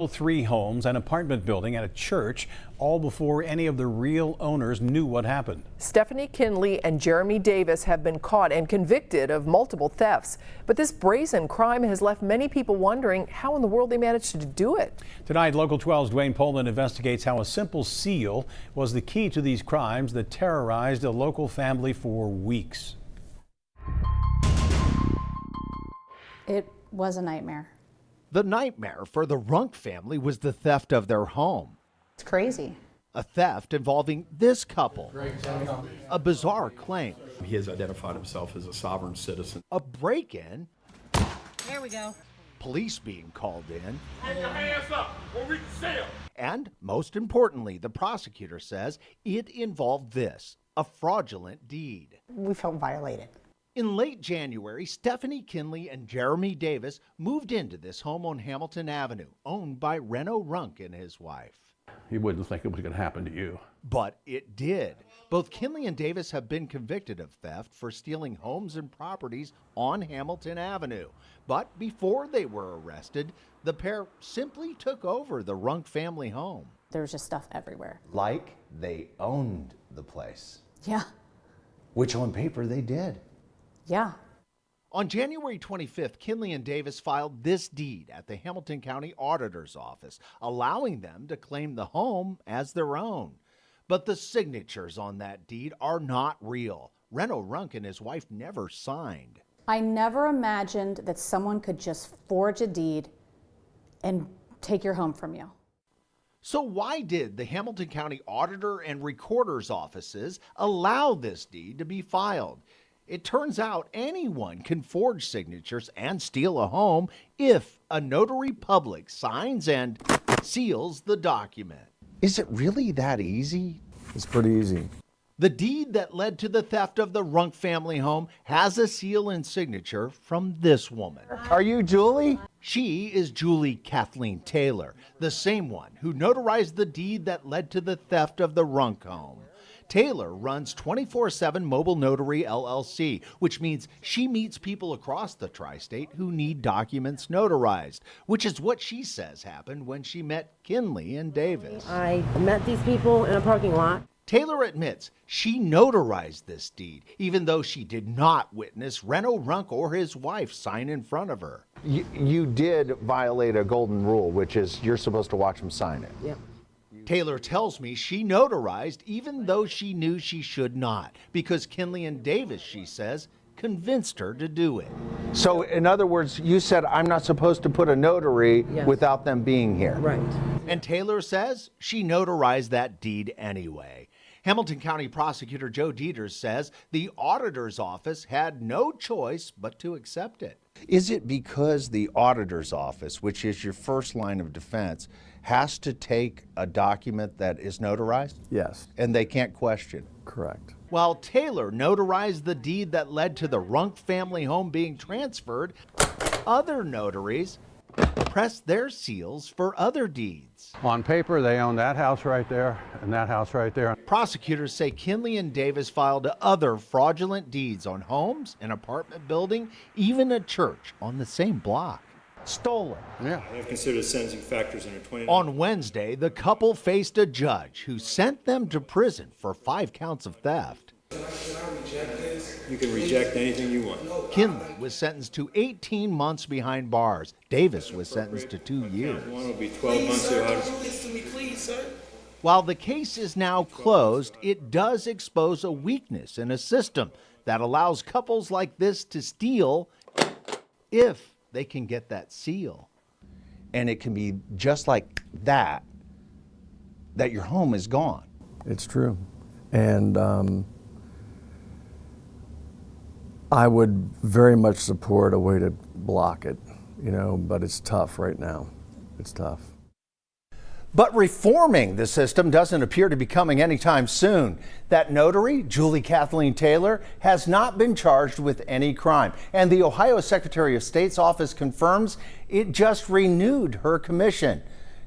Three homes, an apartment building, and a church, all before any of the real owners knew what happened. Stephanie Kinley and Jeremy Davis have been caught and convicted of multiple thefts. But this brazen crime has left many people wondering how in the world they managed to do it. Tonight, Local 12's Dwayne Poland investigates how a simple seal was the key to these crimes that terrorized a local family for weeks. It was a nightmare. The nightmare for the Runck family was the theft of their home. It's crazy. A theft involving this couple. A bizarre claim. He has identified himself as a sovereign citizen. A break-in. There we go. Police being called in. Get your hands up or we can sell. And most importantly, the prosecutor says it involved this, a fraudulent deed. We felt violated. In late January, Stephanie Kinley and Jeremy Davis moved into this home on Hamilton Avenue, owned by Reno Runck and his wife. You wouldn't think it was going to happen to you. But it did. Both Kinley and Davis have been convicted of theft for stealing homes and properties on Hamilton Avenue. But before they were arrested, the pair simply took over the Runck family home. There was just stuff everywhere. Like they owned the place, Yeah. which on paper they did. Yeah. On January 25th, Kinley and Davis filed this deed at the Hamilton County Auditor's office, allowing them to claim the home as their own. But the signatures on that deed are not real. Reno Runck and his wife never signed. I never imagined that someone could just forge a deed and take your home from you. So why did the Hamilton County Auditor and Recorder's offices allow this deed to be filed? It turns out anyone can forge signatures and steal a home if a notary public signs and seals the document. Is it really that easy? It's pretty easy. The deed that led to the theft of the Runck family home has a seal and signature from this woman. Are you Julie? She is Julie Kathleen Taylor, the same one who notarized the deed that led to the theft of the Runck home. Taylor runs 24/7 Mobile Notary LLC, which means she meets people across the tri-state who need documents notarized, which is what she says happened when she met Kinley and Davis. I met these people in a parking lot. Taylor admits she notarized this deed, even though she did not witness Reno Runck or his wife sign in front of her. You did violate a golden rule, which is you're supposed to watch them sign it. Yeah. Taylor tells me she notarized even though she knew she should not, because Kinley and Davis, she says, convinced her to do it. So in other words, you said I'm not supposed to put a notary Yes. without them being here. Right. And Taylor says she notarized that deed anyway. Hamilton County Prosecutor Joe Dieters says the auditor's office had no choice but to accept it. Is it because the auditor's office, which is your first line of defense, has to take a document that is notarized? Yes, And they can't question? correct. While Taylor notarized the deed that led to the Runck family home being transferred, other notaries pressed their seals for other deeds. On paper, they own that house right there and that house right there. Prosecutors say Kinley and Davis filed other fraudulent deeds on homes, an apartment building, even a church on the same block. Stolen. Yeah. I have considered sentencing factors under 29. On Wednesday, the couple faced a judge who sent them to prison for 5 counts of theft. You can reject anything you want. Kinley was sentenced to 18 months behind bars. Davis was sentenced to 2 years. One will be 12 months out. While the case is now closed, it does expose a weakness in a system that allows couples like this to steal if they can get that seal. And it can be just like that your home is gone. It's true. And I would very much support a way to block it, but it's tough right now. It's tough. But reforming the system doesn't appear to be coming anytime soon. That notary, Julie Kathleen Taylor, has not been charged with any crime. And the Ohio Secretary of State's office confirms it just renewed her commission.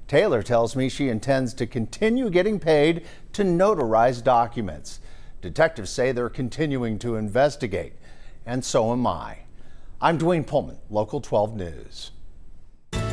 Taylor tells me she intends to continue getting paid to notarize documents. Detectives say they're continuing to investigate. And so am I. I'm Dwayne Pullman, Local 12 News.